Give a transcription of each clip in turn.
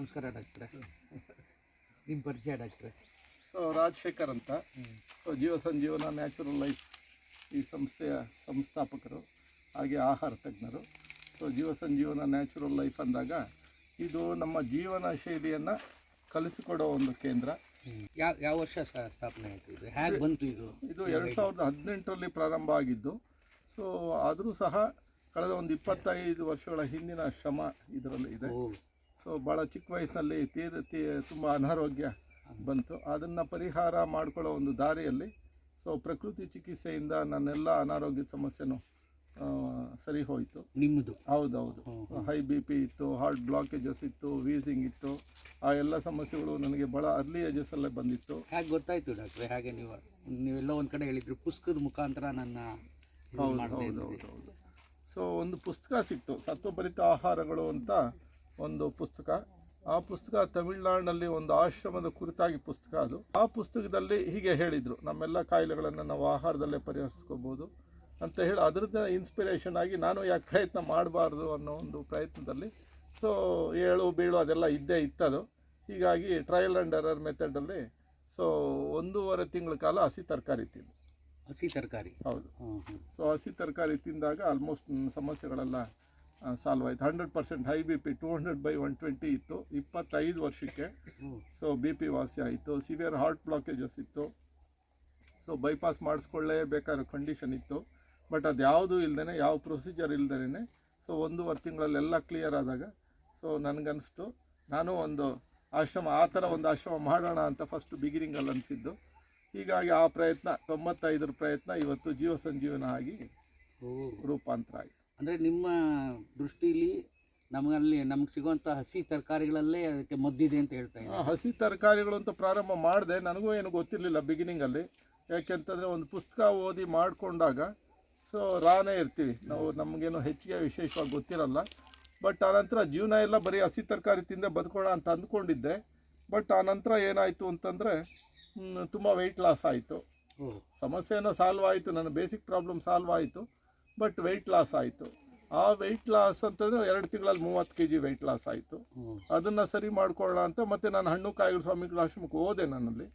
ನಮಸ್ಕಾರ ಡಾಕ್ಟ್ರೆ. ನಿಮ್ಮ ಪರಿಚಯ ಡಾಕ್ಟ್ರೆ? ರಾಜಶೇಖರ್ ಅಂತ. ಜೀವ ಸಂಜೀವನ ನ್ಯಾಚುರಲ್ ಲೈಫ್ ಈ ಸಂಸ್ಥೆಯ ಸಂಸ್ಥಾಪಕರು, ಹಾಗೆ ಆಹಾರ ತಜ್ಞರು. ಜೀವ ಸಂಜೀವನ ನ್ಯಾಚುರಲ್ ಲೈಫ್ ಅಂದಾಗ ಇದು ನಮ್ಮ ಜೀವನ ಶೈಲಿಯನ್ನು ಕಲಿಸಿಕೊಡೋ ಒಂದು ಕೇಂದ್ರ. ಯಾವ ವರ್ಷ ಸ್ಥಾಪನೆ ಆಯಿತು ಇದು? ಹೇಗೆ ಬಂತು ಇದು? ಇದು 2018ರಲ್ಲಿ ಪ್ರಾರಂಭ ಆಗಿದ್ದು. ಆದರೂ ಸಹ ಕಳೆದ ಒಂದು 25 ವರ್ಷಗಳ ಹಿಂದಿನ ಶ್ರಮ ಇದರಲ್ಲಿ ಇದೆ. ಭಾಳ ಚಿಕ್ಕ ವಯಸ್ಸಿನಲ್ಲಿ ತುಂಬ ಅನಾರೋಗ್ಯ ಬಂತು. ಅದನ್ನು ಪರಿಹಾರ ಮಾಡಿಕೊಳ್ಳೋ ಒಂದು ದಾರಿಯಲ್ಲಿ ಪ್ರಕೃತಿ ಚಿಕಿತ್ಸೆಯಿಂದ ನನ್ನೆಲ್ಲ ಅನಾರೋಗ್ಯದ ಸಮಸ್ಯೆನೂ ಸರಿ ಹೋಯಿತು. ನಿಮ್ಮದು? ಹೌದೌದು. ಹೈ BP ಇತ್ತು, ಹಾರ್ಟ್ ಬ್ಲಾಕೇಜಸ್ ಇತ್ತು, ವೀಸಿಂಗ್ ಇತ್ತು. ಆ ಎಲ್ಲ ಸಮಸ್ಯೆಗಳು ನನಗೆ ಭಾಳ ಅರ್ಲಿ ಏಜಸ್ಸಲ್ಲೇ ಬಂದಿತ್ತು. ಹೇಗೆ ಗೊತ್ತಾಯಿತು ಡಾಕ್ಟ್ರೆ? ಹಾಗೆ ನೀವೆಲ್ಲ ಒಂದು ಕಡೆ ಹೇಳಿದ್ರು ಪುಸ್ತಕದ ಮುಖಾಂತರ ನನ್ನ. ಹೌದು. ಒಂದು ಪುಸ್ತಕ ಸಿಕ್ತು, ಸತ್ವಭರಿತ ಆಹಾರಗಳು ಅಂತ ಒಂದು ಪುಸ್ತಕ. ಆ ಪುಸ್ತಕ ತಮಿಳುನಾಡಿನಲ್ಲಿ ಒಂದು ಆಶ್ರಮದ ಕುರಿತಾಗಿ ಪುಸ್ತಕ ಅದು. ಆ ಪುಸ್ತಕದಲ್ಲಿ ಹೀಗೆ ಹೇಳಿದರು, ನಮ್ಮೆಲ್ಲ ಕಾಯಿಲೆಗಳನ್ನು ನಾವು ಆಹಾರದಲ್ಲೇ ಪರಿಹರಿಸ್ಕೋಬೋದು ಅಂತ ಹೇಳಿ ಅದರದ್ದೇ ಇನ್ಸ್ಪಿರೇಷನ್ ಆಗಿ ನಾನು ಯಾಕೆ ಪ್ರಯತ್ನ ಮಾಡಬಾರ್ದು ಅನ್ನೋ ಒಂದು ಪ್ರಯತ್ನದಲ್ಲಿ ಏಳು ಬೀಳು ಅದೆಲ್ಲ ಇದ್ದೇ ಇತ್ತದು. ಹೀಗಾಗಿ ಟ್ರಯಲ್ ಆ್ಯಂಡ್ ಎರರ್ ಮೆಥಡಲ್ಲಿ 1.5 ತಿಂಗಳ ಕಾಲ ಹಸಿ ತರಕಾರಿ ತಿಂದು. ಹಸಿ ತರಕಾರಿ? ಹೌದು. ಹಸಿ ತರಕಾರಿ ತಿಂದಾಗ ಆಲ್ಮೋಸ್ಟ್ ಸಮಸ್ಯೆಗಳೆಲ್ಲ ಸಾಲ್ವ್ ಆಯಿತು. 100% ಹೈ BP 200/120 ಇತ್ತು 25 ವರ್ಷಕ್ಕೆ. BP ವಾಸಿ ಆಯಿತು. ಸಿವಿಯರ್ ಹಾರ್ಟ್ ಬ್ಲಾಕೇಜಸ್ ಇತ್ತು. ಬೈಪಾಸ್ ಮಾಡಿಸ್ಕೊಳ್ಳೇಬೇಕಾದ ಕಂಡೀಷನ್ ಇತ್ತು. ಬಟ್ ಅದು ಯಾವುದೂ ಇಲ್ಲದೇ, ಯಾವ ಪ್ರೊಸೀಜರ್ ಇಲ್ಲದೇ 1.5 ತಿಂಗಳಲ್ಲೆಲ್ಲ ಕ್ಲಿಯರ್ ಆದಾಗ ನನಗನ್ನಿಸ್ತು ನಾನು ಒಂದು ಆಶ್ರಮ, ಆ ಥರ ಒಂದು ಆಶ್ರಮ ಮಾಡೋಣ ಅಂತ ಫಸ್ಟ್ ಬಿಗಿನಿಂಗಲ್ಲಿ ಅನಿಸಿದ್ದು. ಹೀಗಾಗಿ ಆ ಪ್ರಯತ್ನ 95 ಪ್ರಯತ್ನ ಇವತ್ತು ಜೀವ ಸಂಜೀವನ ಆಗಿ ರೂಪಾಂತರ ಆಯಿತು. ಅಂದರೆ ನಿಮ್ಮ ದೃಷ್ಟಿಯಲ್ಲಿ ನಮ್ಗೆ ಸಿಗುವಂಥ ಹಸಿ ತರಕಾರಿಗಳಲ್ಲೇ ಅದಕ್ಕೆ ಮದ್ದಿದೆ ಅಂತ ಹೇಳ್ತಾ ಇದ್ದೀನಿ. ಹಸಿ ತರಕಾರಿಗಳು ಅಂತ ಪ್ರಾರಂಭ ಮಾಡಿದೆ. ನನಗೂ ಏನು ಗೊತ್ತಿರಲಿಲ್ಲ ಬಿಗಿನಿಂಗಲ್ಲಿ. ಯಾಕೆಂತಂದರೆ ಒಂದು ಪುಸ್ತಕ ಓದಿ ಮಾಡಿಕೊಂಡಾಗ ರಾನೇ ಇರ್ತೀವಿ ನಾವು, ನಮಗೇನು ಹೆಚ್ಚಿಗೆ ವಿಶೇಷವಾಗಿ ಗೊತ್ತಿರಲ್ಲ. ಬಟ್ ಆನಂತರ ಜೀವನ ಎಲ್ಲ ಬರೀ ಹಸಿ ತರಕಾರಿ ತಿಂದೆ ಬದುಕೋಣ ಅಂತ ಅಂದ್ಕೊಂಡಿದ್ದೆ. ಬಟ್ ಆನಂತರ ಏನಾಯಿತು ಅಂತಂದರೆ ತುಂಬ ವೆಯ್ಟ್ ಲಾಸ್ ಆಯಿತು. ಸಮಸ್ಯೆನೋ ಸಾಲ್ವ್ ಆಯಿತು, ನನ್ನ ಬೇಸಿಕ್ ಪ್ರಾಬ್ಲಮ್ ಸಾಲ್ವ್ ಆಯಿತು. ಬಟ್ ವೆಯ್ಟ್ ಲಾಸ್ ಆಯಿತು. ಆ ವೆಯ್ಟ್ ಲಾಸ್ ಅಂತಂದರೆ 2 ತಿಂಗಳಲ್ಲಿ 30 kg ವೆಯ್ಟ್ ಲಾಸ್ ಆಯಿತು. ಅದನ್ನು ಸರಿ ಮಾಡ್ಕೊಳ್ಳೋಣ ಅಂತ ಮತ್ತೆ ನಾನು ಹಣ್ಣು ಕಾಯಿಗಳು ಸ್ವಾಮಿಗಳ ಆಶ್ರಮಕ್ಕೆ ಹೋದೆ. ನನ್ನಲ್ಲಿ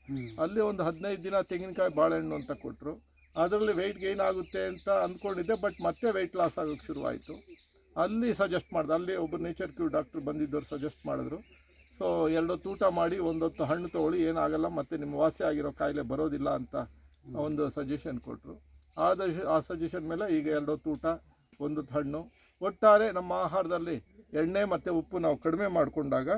ಅಲ್ಲಿ ಒಂದು 15 ದಿನ ತೆಂಗಿನಕಾಯಿ ಬಾಳೆಹಣ್ಣು ಅಂತ ಕೊಟ್ಟರು. ಅದರಲ್ಲಿ ವೆಯ್ಟ್ ಗೈನ್ ಆಗುತ್ತೆ ಅಂತ ಅಂದ್ಕೊಂಡಿದ್ದೆ. ಬಟ್ ಮತ್ತೆ ವೆಯ್ಟ್ ಲಾಸ್ ಆಗೋಕ್ಕೆ ಶುರುವಾಯಿತು. ಅಲ್ಲಿ ಸಜೆಸ್ಟ್ ಮಾಡಿದೆ, ಅಲ್ಲಿ ಒಬ್ಬರು ನೇಚರ್ ಕ್ಯೂ ಡಾಕ್ಟ್ರು ಬಂದಿದ್ದವರು ಸಜೆಸ್ಟ್ ಮಾಡಿದ್ರು. 2 ಹೊತ್ತು ಊಟ ಮಾಡಿ 1 ಹೊತ್ತು ಹಣ್ಣು ತೊಗೊಳ್ಳಿ, ಏನಾಗಲ್ಲ, ಮತ್ತು ನಿಮ್ಮ ವಾಸಿ ಆಗಿರೋ ಕಾಯಿಲೆ ಬರೋದಿಲ್ಲ ಅಂತ ಒಂದು ಸಜೆಷನ್ ಕೊಟ್ಟರು. ಆ ಸಜೆಷನ್ ಮೇಲೆ ಈಗ 2 ಹೊತ್ತು ಊಟ, 1 ಹೊತ್ತು ಹಣ್ಣು. ಒಟ್ಟಾರೆ ನಮ್ಮ ಆಹಾರದಲ್ಲಿ ಎಣ್ಣೆ ಮತ್ತು ಉಪ್ಪು ನಾವು ಕಡಿಮೆ ಮಾಡಿಕೊಂಡಾಗ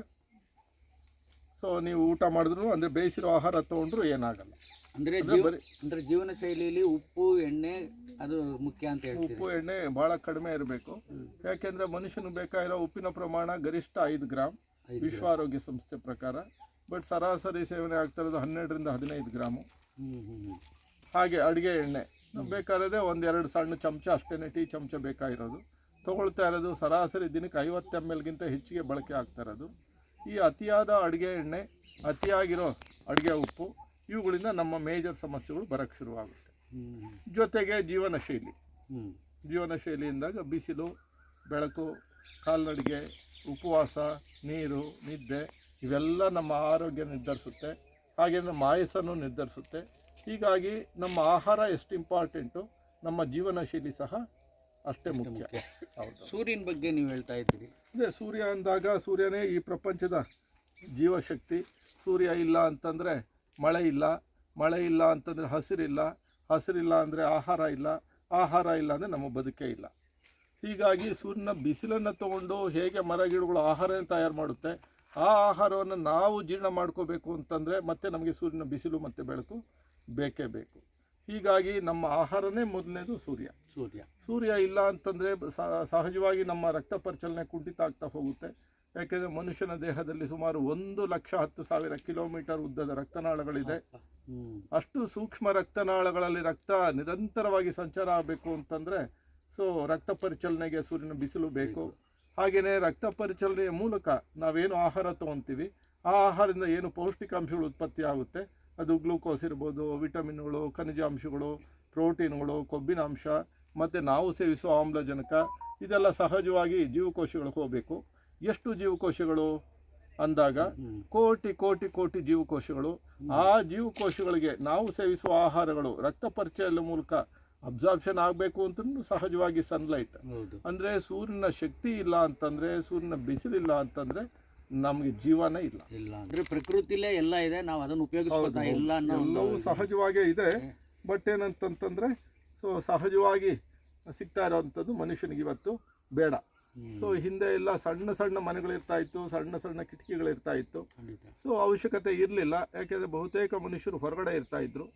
ನೀವು ಊಟ ಮಾಡಿದ್ರು ಅಂದರೆ ಬೇಯಿಸಿರೋ ಆಹಾರ ತೊಗೊಂಡ್ರು ಏನಾಗಲ್ಲ. ಅಂದರೆ ಜೀವನ ಶೈಲಿಯಲ್ಲಿ ಉಪ್ಪು ಎಣ್ಣೆ ಅದು ಮುಖ್ಯ ಅಂತ ಹೇಳ್ತೀವಿ. ಉಪ್ಪು ಎಣ್ಣೆ ಭಾಳ ಕಡಿಮೆ ಇರಬೇಕು. ಯಾಕೆಂದರೆ ಮನುಷ್ಯನಿಗೆ ಬೇಕಾಗಿರೋ ಉಪ್ಪಿನ ಪ್ರಮಾಣ ಗರಿಷ್ಠ 5 ಗ್ರಾಮ್ ವಿಶ್ವ ಆರೋಗ್ಯ ಸಂಸ್ಥೆ ಪ್ರಕಾರ. ಬಟ್ ಸರಾಸರಿ ಸೇವನೆ ಆಗ್ತಾ ಇರೋದು 12ರಿಂದ 15 ಗ್ರಾಮು. ಹಾಗೆ ಅಡುಗೆ ಎಣ್ಣೆ ಬೇಕಾಗಿರೋದೇ 1-2 ಸಣ್ಣ ಚಮಚ ಅಷ್ಟೇ, ಟೀ ಚಮಚ ಬೇಕಾಗಿರೋದು. ತೊಗೊಳ್ತಾ ಇರೋದು ಸರಾಸರಿ ದಿನಕ್ಕೆ 50 ml ಹೆಚ್ಚಿಗೆ ಬಳಕೆ ಆಗ್ತಾ ಇರೋದು. ಈ ಅತಿಯಾದ ಅಡುಗೆ ಎಣ್ಣೆ, ಅತಿಯಾಗಿರೋ ಅಡುಗೆ ಉಪ್ಪು, ಇವುಗಳಿಂದ ನಮ್ಮ ಮೇಜರ್ ಸಮಸ್ಯೆಗಳು ಬರೋಕ್ಕೆ ಶುರುವಾಗುತ್ತೆ. ಜೊತೆಗೆ ಜೀವನ ಶೈಲಿಯಿಂದಾಗ ಬಿಸಿಲು, ಬೆಳಕು, ಕಾಲ್ನಡಿಗೆ, ಉಪವಾಸ, ನೀರು, ನಿದ್ದೆ ಇವೆಲ್ಲ ನಮ್ಮ ಆರೋಗ್ಯ ನಿರ್ಧರಿಸುತ್ತೆ. ಹಾಗೆ ನಮ್ಮ ಆಯಸ್ಸನ್ನು ನಿರ್ಧರಿಸುತ್ತೆ. ಹೀಗಾಗಿ ನಮ್ಮ ಆಹಾರ ಎಷ್ಟು ಇಂಪಾರ್ಟೆಂಟು, ನಮ್ಮ ಜೀವನ ಶೈಲಿ ಸಹ ಅಷ್ಟೇ ಮುಖ್ಯ. ಹೌದು. ಸೂರ್ಯನ ಬಗ್ಗೆ ನೀವು ಹೇಳ್ತಾ ಇದ್ದೀರಿ. ಅದೇ ಸೂರ್ಯ ಅಂದಾಗ ಸೂರ್ಯನೇ ಈ ಪ್ರಪಂಚದ ಜೀವಶಕ್ತಿ. ಸೂರ್ಯ ಇಲ್ಲ ಅಂತಂದರೆ ಮಳೆ ಇಲ್ಲ, ಮಳೆ ಇಲ್ಲ ಅಂತಂದರೆ ಹಸಿರಿಲ್ಲ ಅಂದರೆ ಆಹಾರ ಇಲ್ಲ, ಆಹಾರ ಇಲ್ಲ ಅಂದರೆ ನಮ್ಮ ಬದುಕೇ ಇಲ್ಲ. ಹೀಗಾಗಿ ಸೂರ್ಯನ ಬಿಸಿಲನ್ನು ತಗೊಂಡು ಹೇಗೆ ಮರಗಿಡಗಳು ಆಹಾರವನ್ನು ತಯಾರು ಮಾಡುತ್ತೆ, ಆ ಆಹಾರವನ್ನು ನಾವು ಜೀರ್ಣ ಮಾಡ್ಕೋಬೇಕು ಅಂತಂದರೆ ಮತ್ತೆ ನಮಗೆ ಸೂರ್ಯನ ಬಿಸಿಲು ಮತ್ತು ಬೆಳಕು ಬೇಕೇ ಬೇಕು. ಹೀಗಾಗಿ ನಮ್ಮ ಆಹಾರನೇ ಮೊದಲನೇದು ಸೂರ್ಯ ಇಲ್ಲ ಅಂತಂದರೆ ಸಹಜವಾಗಿ ನಮ್ಮ ರಕ್ತ ಪರಿಚಲನೆ ಕುಂಠಿತ ಆಗ್ತಾ ಹೋಗುತ್ತೆ. ಯಾಕೆಂದರೆ ಮನುಷ್ಯನ ದೇಹದಲ್ಲಿ ಸುಮಾರು 1,10,000 ಕಿಲೋಮೀಟರ್ ಉದ್ದದ ರಕ್ತನಾಳಗಳಿದೆ. ಅಷ್ಟು ಸೂಕ್ಷ್ಮ ರಕ್ತನಾಳಗಳಲ್ಲಿ ರಕ್ತ ನಿರಂತರವಾಗಿ ಸಂಚಾರ ಆಗಬೇಕು ಅಂತಂದರೆ ರಕ್ತ ಪರಿಚಲನೆಗೆ ಸೂರ್ಯನ ಬಿಸಿಲು ಬೇಕು. ಹಾಗೆಯೇ ರಕ್ತ ಪರಿಚಲನೆಯ ಮೂಲಕ ನಾವೇನು ಆಹಾರ ತೊಗೊತೀವಿ, ಆ ಆಹಾರದಿಂದ ಏನು ಪೌಷ್ಟಿಕಾಂಶಗಳು ಉತ್ಪತ್ತಿ ಆಗುತ್ತೆ, ಅದು ಗ್ಲೂಕೋಸ್ ಇರ್ಬೋದು, ವಿಟಮಿನ್ಗಳು, ಖನಿಜಾಂಶಗಳು, ಪ್ರೋಟೀನ್ಗಳು, ಕೊಬ್ಬಿನಾಂಶ ಮತ್ತು ನಾವು ಸೇವಿಸುವ ಆಮ್ಲಜನಕ, ಇದೆಲ್ಲ ಸಹಜವಾಗಿ ಜೀವಕೋಶಗಳಿಗೆ ಹೋಗಬೇಕು. ಎಷ್ಟು ಜೀವಕೋಶಗಳು? ಅಂದಾಗ ಕೋಟಿ ಕೋಟಿ ಕೋಟಿ ಜೀವಕೋಶಗಳು, ಆ ಜೀವಕೋಶಗಳಿಗೆ ನಾವು ಸೇವಿಸುವ ಆಹಾರಗಳು ರಕ್ತ ಪರಿಚಯದ ಮೂಲಕ ಅಬ್ಸಾರ್ಪ್ಷನ್ ಆಗಬೇಕು ಅಂತಂದ್ರೂ ಸಹಜವಾಗಿ ಸನ್ಲೈಟ್ ಅಂದರೆ ಸೂರ್ಯನ ಶಕ್ತಿ ಇಲ್ಲ ಅಂತಂದರೆ, ಸೂರ್ಯನ ಬಿಸಿಲಿಲ್ಲ ಅಂತಂದರೆ ನಮಗೆ ಜೀವನ ಇಲ್ಲ. ಅಂದರೆ ಪ್ರಕೃತಿಲೇ ಎಲ್ಲ ಇದೆ, ನಾವು ಅದನ್ನು ಉಪಯೋಗಿಸ್ಕೊತಾ ಇಲ್ಲ. ಎಲ್ಲವೂ ಸಹಜವಾಗೇ ಇದೆ. ಬಟ್ ಏನಂತಂತಂದರೆ ಸೊ ಸಹಜವಾಗಿ ಸಿಗ್ತಾ ಇರೋವಂಥದ್ದು ಮನುಷ್ಯನಿಗೆ ಇವತ್ತು ಬೇಡ. ಸೊ ಹಿಂದೆ ಎಲ್ಲ ಸಣ್ಣ ಸಣ್ಣ ಮನೆಗಳಿರ್ತಾ ಇತ್ತು, ಸಣ್ಣ ಸಣ್ಣ ಕಿಟಕಿಗಳಿರ್ತಾ ಇತ್ತು. ಸೊ ಅವಶ್ಯಕತೆ ಇರಲಿಲ್ಲ, ಯಾಕೆಂದರೆ ಬಹುತೇಕ ಮನುಷ್ಯರು ಹೊರಗಡೆ ಇರ್ತಾ ಇದ್ರು.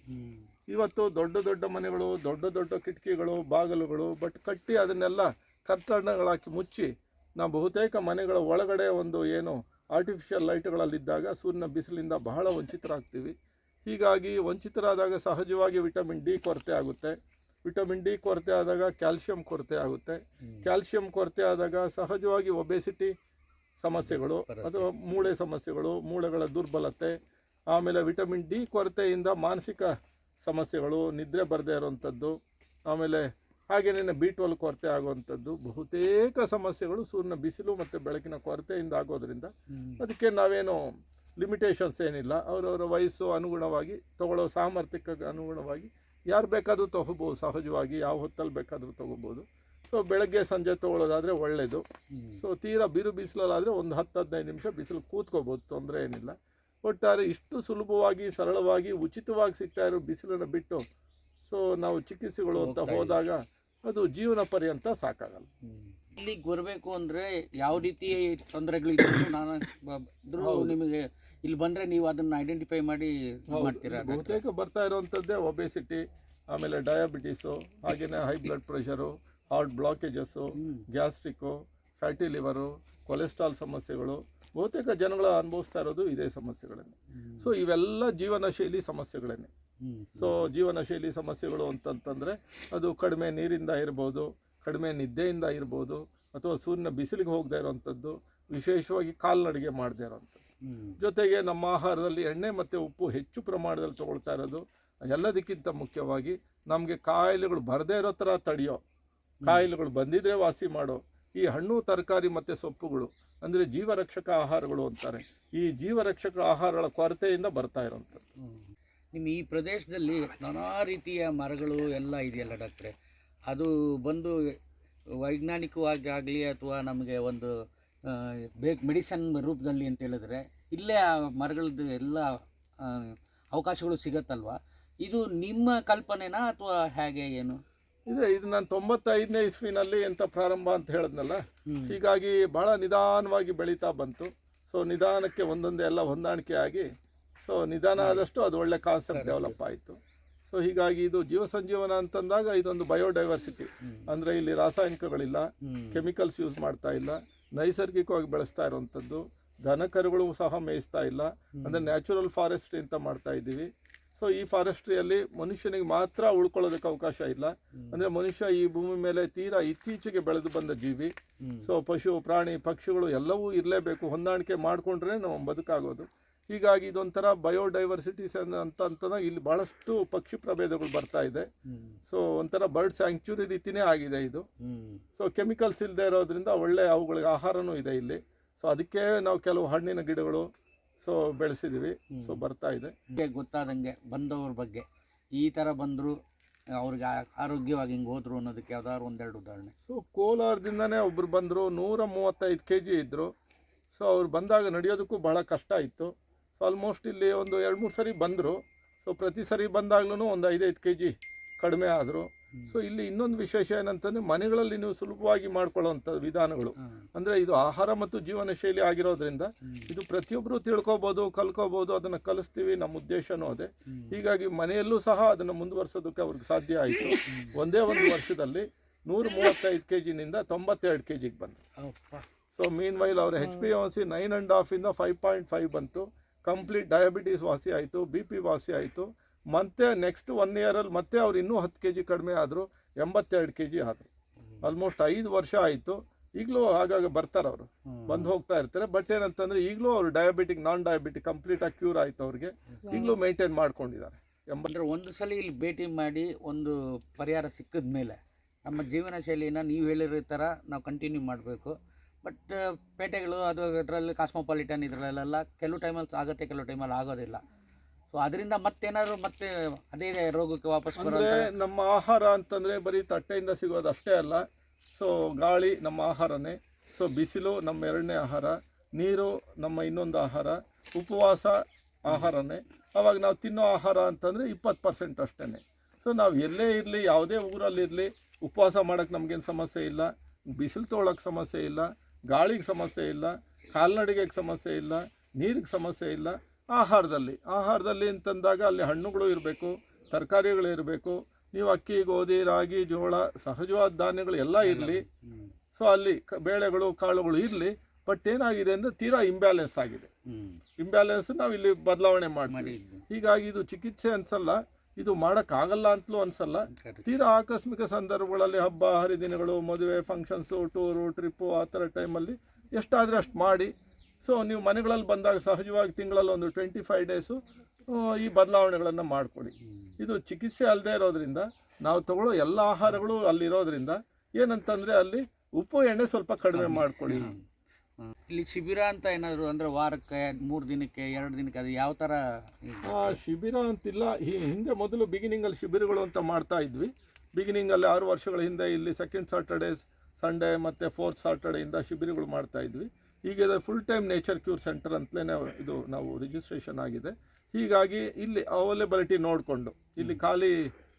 ಇವತ್ತು ದೊಡ್ಡ ದೊಡ್ಡ ಮನೆಗಳು, ದೊಡ್ಡ ದೊಡ್ಡ ಕಿಟಕಿಗಳು, ಬಾಗಿಲುಗಳು, ಬಟ್ ಕಟ್ಟಿ ಅದನ್ನೆಲ್ಲ ಕಟ್ಟಡಗಳಾಕಿ ಮುಚ್ಚಿ ನಾವು ಬಹುತೇಕ ಮನೆಗಳ ಒಳಗಡೆ ಒಂದು ಏನು ಆರ್ಟಿಫಿಷಿಯಲ್ ಲೈಟ್ಗಳಲ್ಲಿದ್ದಾಗ ಸೂರ್ಯನ ಬಿಸಿಲಿಂದ ಬಹಳ ವಂಚಿತರಾಗ್ತೀವಿ. ಹೀಗಾಗಿ ವಂಚಿತರಾದಾಗ ಸಹಜವಾಗಿ ವಿಟಮಿನ್ ಡಿ ಕೊರತೆ ಆಗುತ್ತೆ. ವಿಟಮಿನ್ ಡಿ ಕೊರತೆ ಆದಾಗ ಕ್ಯಾಲ್ಶಿಯಂ ಕೊರತೆ ಆಗುತ್ತೆ. ಕ್ಯಾಲ್ಶಿಯಂ ಕೊರತೆ ಆದಾಗ ಸಹಜವಾಗಿ ಒಬೆಸಿಟಿ ಸಮಸ್ಯೆಗಳು ಅಥವಾ ಮೂಳೆ ಸಮಸ್ಯೆಗಳು, ಮೂಳೆಗಳ ದುರ್ಬಲತೆ, ಆಮೇಲೆ ವಿಟಮಿನ್ ಡಿ ಕೊರತೆಯಿಂದ ಮಾನಸಿಕ ಸಮಸ್ಯೆಗಳು, ನಿದ್ರೆ ಬರದೇ ಇರೋವಂಥದ್ದು, ಆಮೇಲೆ ಹಾಗೇನೇ B12 ಕೊರತೆ ಆಗುವಂಥದ್ದು, ಬಹುತೇಕ ಸಮಸ್ಯೆಗಳು ಸೂರ್ಯನ ಬಿಸಿಲು ಮತ್ತು ಬೆಳಕಿನ ಕೊರತೆಯಿಂದ ಆಗೋದ್ರಿಂದ ಅದಕ್ಕೆ ನಾವೇನು ಲಿಮಿಟೇಷನ್ಸ್ ಏನಿಲ್ಲ. ಅವರವರ ವಯಸ್ಸು ಅನುಗುಣವಾಗಿ ತಗೊಳ್ಳೋ ಸಾಮರ್ಥ್ಯಕ್ಕೆ ಅನುಗುಣವಾಗಿ ಯಾರು ಬೇಕಾದರೂ ತೊಗೋಬೋದು, ಸಹಜವಾಗಿ ಯಾವ ಹೊತ್ತಲ್ಲಿ ಬೇಕಾದರೂ ತೊಗೋಬೋದು. ಸೊ ಬೆಳಗ್ಗೆ ಸಂಜೆ ತೊಗೊಳ್ಳೋದಾದರೆ ಒಳ್ಳೆಯದು. ಸೊ ತೀರಾ ಬಿರು ಬಿಸಿಲಲ್ಲಾದರೆ ಒಂದು 10-15 ನಿಮಿಷ ಬಿಸಿಲು ಕೂತ್ಕೋಬೋದು, ತೊಂದರೆ ಏನಿಲ್ಲ. ಒಟ್ಟಾರೆ ಇಷ್ಟು ಸುಲಭವಾಗಿ, ಸರಳವಾಗಿ, ಉಚಿತವಾಗಿ ಸಿಗ್ತಾ ಇರೋ ಬಿಸಿಲನ್ನು ಬಿಟ್ಟು ಸೊ ನಾವು ಚಿಕಿತ್ಸೆಗಳು ಅಂತ ಹೋದಾಗ ಅದು ಜೀವನ ಪರ್ಯಂತ ಸಾಕಾಗಲ್ಲ. ಇಲ್ಲಿಗೆ ಬರಬೇಕು ಅಂದರೆ ಯಾವ ರೀತಿ ತೊಂದರೆಗಳಿದ್ರು ನಿಮಗೆ ಇಲ್ಲಿ ಬಂದರೆ ನೀವು ಅದನ್ನು ಐಡೆಂಟಿಫೈ ಮಾಡಿ ಮಾಡ್ತೀರಾ? ಬಹುತೇಕ ಬರ್ತಾ ಇರೋವಂಥದ್ದೇ ಒಬೆಸಿಟಿ, ಆಮೇಲೆ ಡಯಾಬಿಟೀಸು, ಹಾಗೆಯೇ high blood pressure, heart blockages, gastric, fatty liver, cholesterol ಸಮಸ್ಯೆಗಳು, ಬಹುತೇಕ ಜನಗಳು ಅನುಭವಿಸ್ತಾ ಇರೋದು ಇದೇ ಸಮಸ್ಯೆಗಳನ್ನೇ. ಸೊ ಇವೆಲ್ಲ ಜೀವನ ಶೈಲಿ ಸಮಸ್ಯೆಗಳನ್ನೇ. ಸೊ ಜೀವನ ಶೈಲಿ ಸಮಸ್ಯೆಗಳು ಅಂತಂತಂದರೆ ಅದು ಕಡಿಮೆ ನೀರಿಂದ ಇರ್ಬೋದು, ಕಡಿಮೆ ನಿದ್ದೆಯಿಂದ ಇರ್ಬೋದು, ಅಥವಾ ಸೂರ್ಯನ ಬಿಸಿಲಿಗೆ ಹೋಗದೇ ಇರೋವಂಥದ್ದು, ವಿಶೇಷವಾಗಿ ಕಾಲ್ನಡಿಗೆ ಮಾಡದೇ ಇರೋವಂಥದ್ದು. ಜೊತೆಗೆ ನಮ್ಮ ಆಹಾರದಲ್ಲಿ ಎಣ್ಣೆ ಮತ್ತು ಉಪ್ಪು ಹೆಚ್ಚು ಪ್ರಮಾಣದಲ್ಲಿ ತೊಗೊಳ್ತಾ ಇರೋದು, ಎಲ್ಲದಕ್ಕಿಂತ ಮುಖ್ಯವಾಗಿ ನಮಗೆ ಕಾಯಿಲೆಗಳು ಬರದೇ ಇರೋ ಥರ ತಡೆಯೋ, ಕಾಯಿಲೆಗಳು ಬಂದಿದ್ರೆ ವಾಸಿ ಮಾಡೋ ಈ ಹಣ್ಣು, ತರಕಾರಿ ಮತ್ತು ಸೊಪ್ಪುಗಳು ಅಂದರೆ ಜೀವರಕ್ಷಕ ಆಹಾರಗಳು ಅಂತಾರೆ. ಈ ಜೀವರಕ್ಷಕ ಆಹಾರಗಳ ಕೊರತೆಯಿಂದ ಬರ್ತಾ ಇರೋವಂಥದ್ದು. ನಿಮ್ಮ ಈ ಪ್ರದೇಶದಲ್ಲಿ ನಾನಾ ರೀತಿಯ ಮರಗಳು ಎಲ್ಲ ಇದೆಯಲ್ಲ ಡಾಕ್ಟ್ರೆ, ಅದು ಬಂದು ವೈಜ್ಞಾನಿಕವಾಗಿ ಆಗಲಿ ಅಥವಾ ನಮಗೆ ಒಂದು ಮೆಡಿಸನ್ ರೂಪದಲ್ಲಿ ಅಂತ ಹೇಳಿದ್ರೆ ಇಲ್ಲೇ ಆ ಮರಗಳದ್ದು ಎಲ್ಲ ಅವಕಾಶಗಳು ಸಿಗತ್ತಲ್ವ? ಇದು ನಿಮ್ಮ ಕಲ್ಪನೆನಾ ಅಥವಾ ಹೇಗೆ, ಏನು? ಇದು ನಾನು 95ನೇ ಇಸ್ವಿನಲ್ಲಿ ಎಂತ ಪ್ರಾರಂಭ ಅಂತ ಹೇಳಿದ್ನಲ್ಲ, ಹೀಗಾಗಿ ಭಾಳ ನಿಧಾನವಾಗಿ ಬೆಳೀತಾ ಬಂತು. ಸೊ ನಿಧಾನಕ್ಕೆ ಒಂದೊಂದೇ ಎಲ್ಲ ಹೊಂದಾಣಿಕೆ ಆಗಿ ಸೊ ನಿಧಾನ ಆದಷ್ಟು ಅದು ಒಳ್ಳೆ ಕಾನ್ಸೆಪ್ಟ್ ಡೆವಲಪ್ ಆಯಿತು. ಸೊ ಹೀಗಾಗಿ ಇದು ಜೀವ ಸಂಜೀವನ ಅಂತಂದಾಗ ಇದೊಂದು ಬಯೋಡೈವರ್ಸಿಟಿ, ಅಂದರೆ ಇಲ್ಲಿ ರಾಸಾಯನಿಕಗಳಿಲ್ಲ, ಕೆಮಿಕಲ್ಸ್ ಯೂಸ್ ಮಾಡ್ತಾ ಇಲ್ಲ, ನೈಸರ್ಗಿಕವಾಗಿ ಬೆಳೆಸ್ತಾ ಇರುವಂಥದ್ದು, ದನಕರುಗಳು ಸಹ ಮೇಯಿಸ್ತಾ ಇಲ್ಲ, ಅಂದರೆ ನ್ಯಾಚುರಲ್ ಫಾರೆಸ್ಟ್ರಿ ಅಂತ ಮಾಡ್ತಾ ಇದ್ದೀವಿ. ಸೊ ಈ ಫಾರೆಸ್ಟ್ರಿಯಲ್ಲಿ ಮನುಷ್ಯನಿಗೆ ಮಾತ್ರ ಉಳ್ಕೊಳ್ಳೋದಕ್ಕೆ ಅವಕಾಶ ಇಲ್ಲ. ಅಂದರೆ ಮನುಷ್ಯ ಈ ಭೂಮಿ ಮೇಲೆ ತೀರಾ ಇತ್ತೀಚೆಗೆ ಬೆಳೆದು ಬಂದ ಜೀವಿ. ಸೊ ಪಶು, ಪ್ರಾಣಿ, ಪಕ್ಷಿಗಳು ಎಲ್ಲವೂ ಇರಲೇಬೇಕು, ಹೊಂದಾಣಿಕೆ ಮಾಡಿಕೊಂಡ್ರೆ ನಾವು ಬದುಕಾಗೋದು. ಹೀಗಾಗಿ ಇದೊಂಥರ ಬಯೋಡೈವರ್ಸಿಟೀಸ್ ಅಂತಂದಾಗ ಇಲ್ಲಿ ಭಾಳಷ್ಟು ಪಕ್ಷಿ ಪ್ರಭೇದಗಳು ಬರ್ತಾ ಇದೆ. ಸೊ ಒಂಥರ ಬರ್ಡ್ ಸ್ಯಾಂಕ್ಚುರಿ ರೀತಿಯೇ ಆಗಿದೆ ಇದು. ಸೊ ಕೆಮಿಕಲ್ಸ್ ಇಲ್ಲದೆ ಇರೋದ್ರಿಂದ ಒಳ್ಳೆ ಅವುಗಳಿಗೆ ಆಹಾರನೂ ಇದೆ ಇಲ್ಲಿ. ಸೊ ಅದಕ್ಕೆ ನಾವು ಕೆಲವು ಹಣ್ಣಿನ ಗಿಡಗಳು ಸೊ ಬೆಳೆಸಿದ್ದೀವಿ. ಸೊ ಬರ್ತಾ ಇದೆ. ಗೊತ್ತಾದಂಗೆ ಬಂದವ್ರ ಬಗ್ಗೆ ಈ ಥರ ಬಂದರು, ಅವ್ರಿಗೆ ಆರೋಗ್ಯವಾಗಿ ಹಿಂಗೆ ಹೋದ್ರು ಅನ್ನೋದಕ್ಕೆ ಯಾವ್ದಾದ್ರು ಒಂದೆರಡು ಉದಾಹರಣೆ? ಸೊ ಕೋಲಾರದಿಂದನೇ ಒಬ್ಬರು ಬಂದರು, 135 kg ಇದ್ದರು. ಸೊ ಅವ್ರು ಬಂದಾಗ ನಡೆಯೋದಕ್ಕೂ ಭಾಳ ಕಷ್ಟ ಇತ್ತು. ಸೊ ಆಲ್ಮೋಸ್ಟ್ ಇಲ್ಲಿ ಒಂದು 2-3 ಸರಿ ಬಂದರು. ಸೊ ಪ್ರತಿ ಸರಿ ಬಂದಾಗ್ಲೂ ಒಂದು 5-5 kg ಕಡಿಮೆ ಆದರು. ಸೊ ಇಲ್ಲಿ ಇನ್ನೊಂದು ವಿಶೇಷ ಏನಂತಂದರೆ ಮನೆಗಳಲ್ಲಿ ನೀವು ಸುಲಭವಾಗಿ ಮಾಡ್ಕೊಳ್ಳೋವಂಥ ವಿಧಾನಗಳು, ಅಂದರೆ ಇದು ಆಹಾರ ಮತ್ತು ಜೀವನ ಶೈಲಿ ಆಗಿರೋದ್ರಿಂದ ಇದು ಪ್ರತಿಯೊಬ್ಬರು ತಿಳ್ಕೊಬೋದು, ಕಲ್ಕೋಬೋದು. ಅದನ್ನು ಕಲಿಸ್ತೀವಿ, ನಮ್ಮ ಉದ್ದೇಶನೂ ಅದೇ. ಹೀಗಾಗಿ ಮನೆಯಲ್ಲೂ ಸಹ ಅದನ್ನು ಮುಂದುವರ್ಸೋದಕ್ಕೆ ಅವ್ರಿಗೆ ಸಾಧ್ಯ ಆಯಿತು. ಒಂದೇ ಒಂದು ವರ್ಷದಲ್ಲಿ 135 kgನಿಂದ 92 kgಗೆ ಬಂದರು. ಸೊ ಮೀನ್ ವೈಲ್ ಅವರ HbA1c 9.5 5.5 ಬಂತು. ಕಂಪ್ಲೀಟ್ ಡಯಾಬಿಟೀಸ್ ವಾಸಿ ಆಯಿತು, BP ವಾಸಿ ಆಯಿತು. ಮತ್ತೆ ನೆಕ್ಸ್ಟ್ 1 ಇಯರಲ್ಲಿ ಮತ್ತೆ ಅವ್ರು ಇನ್ನೂ 10 kg ಕಡಿಮೆ ಆದರು, 82 kg ಆದರು. ಆಲ್ಮೋಸ್ಟ್ 5 ವರ್ಷ ಆಯಿತು. ಈಗಲೂ ಆಗಾಗ ಬರ್ತಾರೆ, ಅವರು ಬಂದು ಹೋಗ್ತಾ ಇರ್ತಾರೆ. ಬಟ್ ಏನಂತಂದರೆ ಈಗಲೂ ಅವರು ಡಯಾಬಿಟಿಕ್, ನಾನ್ ಡಯಾಬಿಟಿಕ್ ಕಂಪ್ಲೀಟಾಗಿ ಕ್ಯೂರ್ ಆಯಿತು ಅವ್ರಿಗೆ. ಈಗಲೂ ಮೇಂಟೈನ್ ಮಾಡ್ಕೊಂಡಿದ್ದಾರೆ. ಅಂದರೆ ಒಂದು ಸಲ ಇಲ್ಲಿ ಭೇಟಿ ಮಾಡಿ ಒಂದು ಪರಿಹಾರ ಸಿಕ್ಕಿದ ಮೇಲೆ ನಮ್ಮ ಜೀವನ ಶೈಲಿನ ನೀವು ಹೇಳಿರೋ ಥರ ನಾವು ಕಂಟಿನ್ಯೂ ಮಾಡಬೇಕು. ಬಟ್ ಪೇಟೆಗಳು ಅದು ಇದರಲ್ಲಿ ಕಾಸ್ಮೋಪಾಲಿಟನ್ ಇದರಲ್ಲೆಲ್ಲ ಕೆಲವು ಟೈಮಲ್ಲಿ ಆಗುತ್ತೆ, ಕೆಲವು ಟೈಮಲ್ಲಿ ಆಗೋದಿಲ್ಲ. ಸೊ ಅದರಿಂದ ಮತ್ತೇನಾದ್ರು ಮತ್ತೆ ಅದೇ ರೋಗಕ್ಕೆ ವಾಪಸ್ ಅಂದರೆ ನಮ್ಮ ಆಹಾರ ಅಂತಂದರೆ ಬರೀ ತಟ್ಟೆಯಿಂದ ಸಿಗೋದು ಅಷ್ಟೇ ಅಲ್ಲ. ಸೊ ಗಾಳಿ ನಮ್ಮ ಆಹಾರನೇ, ಸೊ ಬಿಸಿಲು ನಮ್ಮ ಎರಡನೇ ಆಹಾರ, ನೀರು ನಮ್ಮ ಇನ್ನೊಂದು ಆಹಾರ, ಉಪವಾಸ ಆಹಾರನೇ. ಅವಾಗ ನಾವು ತಿನ್ನೋ ಆಹಾರ ಅಂತಂದರೆ 20% ಅಷ್ಟೇ. ಸೊ ನಾವು ಎಲ್ಲೇ ಇರಲಿ, ಯಾವುದೇ ಊರಲ್ಲಿರಲಿ, ಉಪವಾಸ ಮಾಡೋಕ್ಕೆ ನಮಗೇನು ಸಮಸ್ಯೆ ಇಲ್ಲ, ಬಿಸಿಲು ತೊಗೊಳಕ್ಕೆ ಸಮಸ್ಯೆ ಇಲ್ಲ, ಗಾಳಿಗೆ ಸಮಸ್ಯೆ ಇಲ್ಲ, ಕಾಲ್ನಡಿಗೆಗೆ ಸಮಸ್ಯೆ ಇಲ್ಲ, ನೀರಿಗೆ ಸಮಸ್ಯೆ ಇಲ್ಲ. ಆಹಾರದಲ್ಲಿ ಅಂತಂದಾಗ ಅಲ್ಲಿ ಹಣ್ಣುಗಳು ಇರಬೇಕು, ತರಕಾರಿಗಳು ಇರಬೇಕು, ನೀವು ಅಕ್ಕಿ, ಗೋಧಿ, ರಾಗಿ, ಜೋಳ, ಸಹಜವಾದ ಧಾನ್ಯಗಳು ಎಲ್ಲ ಇರಲಿ. ಸೊ ಅಲ್ಲಿ ಬೇಳೆಗಳು, ಕಾಳುಗಳು ಇರಲಿ. ಬಟ್ ಏನಾಗಿದೆ ಅಂದರೆ ತೀರಾ ಇಂಬ್ಯಾಲೆನ್ಸ್ ಆಗಿದೆ. ಇಂಬ್ಯಾಲೆನ್ಸ್ ನಾವು ಇಲ್ಲಿ ಬದಲಾವಣೆ ಮಾಡ್ತೀವಿ. ಹೀಗಾಗಿ ಇದು ಚಿಕಿತ್ಸೆ ಅನ್ಸಲ್ಲ, ಇದು ಮಾಡೋಕ್ಕಾಗಲ್ಲ ಅಂತಲೂ ಅನ್ಸಲ್ಲ. ತೀರಾ ಆಕಸ್ಮಿಕ ಸಂದರ್ಭಗಳಲ್ಲಿ ಹಬ್ಬ ಹರಿದಿನಗಳು, ಮದುವೆ, ಫಂಕ್ಷನ್ಸು, ಟೂರು, ಟ್ರಿಪ್ಪು ಆ ಥರ ಟೈಮಲ್ಲಿ ಎಷ್ಟಾದರೆ ಅಷ್ಟು ಮಾಡಿ. ಸೊ ನೀವು ಮನೆಗಳಲ್ಲಿ ಬಂದಾಗ ಸಹಜವಾಗಿ ತಿಂಗಳಲ್ಲಿ ಒಂದು 25 ಡೇಸು ಈ ಬದಲಾವಣೆಗಳನ್ನು ಮಾಡಿಕೊಡಿ. ಇದು ಚಿಕಿತ್ಸೆ ಅಲ್ಲದೆ ಇರೋದ್ರಿಂದ ನಾವು ತಗೊಳ್ಳೋ ಎಲ್ಲ ಆಹಾರಗಳು ಅಲ್ಲಿರೋದ್ರಿಂದ ಏನಂತಂದರೆ ಅಲ್ಲಿ ಉಪ್ಪು ಎಣ್ಣೆ ಸ್ವಲ್ಪ ಕಡಿಮೆ ಮಾಡಿಕೊಡಿ. ಇಲ್ಲಿ ಶಿಬಿರ ಅಂತ ಏನಾದರೂ ಅಂದರೆ ವಾರಕ್ಕೆ 3 ದಿನಕ್ಕೆ 2 ದಿನಕ್ಕೆ ಅದು ಯಾವ ಥರ? ಶಿಬಿರ ಅಂತಿಲ್ಲ. ಹಿಂದೆ ಮೊದಲು ಬಿಗಿನಿಂಗಲ್ಲಿ ಶಿಬಿರಗಳು ಅಂತ ಮಾಡ್ತಾ ಇದ್ವಿ. ಬಿಗಿನಿಂಗಲ್ಲಿ 6 ವರ್ಷಗಳ ಹಿಂದೆ ಇಲ್ಲಿ ಸೆಕೆಂಡ್ ಸಾಟರ್ಡೇಸ್, ಸಂಡೇ ಮತ್ತು ಫೋರ್ತ್ ಸಾಟರ್ಡೆಯಿಂದ ಶಿಬಿರಗಳು ಮಾಡ್ತಾ ಇದ್ವಿ. ಈಗ ಇದು full time nature cure centre ಅಂತಲೇ ಇದು ನಾವು ರಿಜಿಸ್ಟ್ರೇಷನ್ ಆಗಿದೆ. ಹೀಗಾಗಿ ಇಲ್ಲಿ ಅವೈಲೇಬಿಲಿಟಿ ನೋಡಿಕೊಂಡು, ಇಲ್ಲಿ ಖಾಲಿ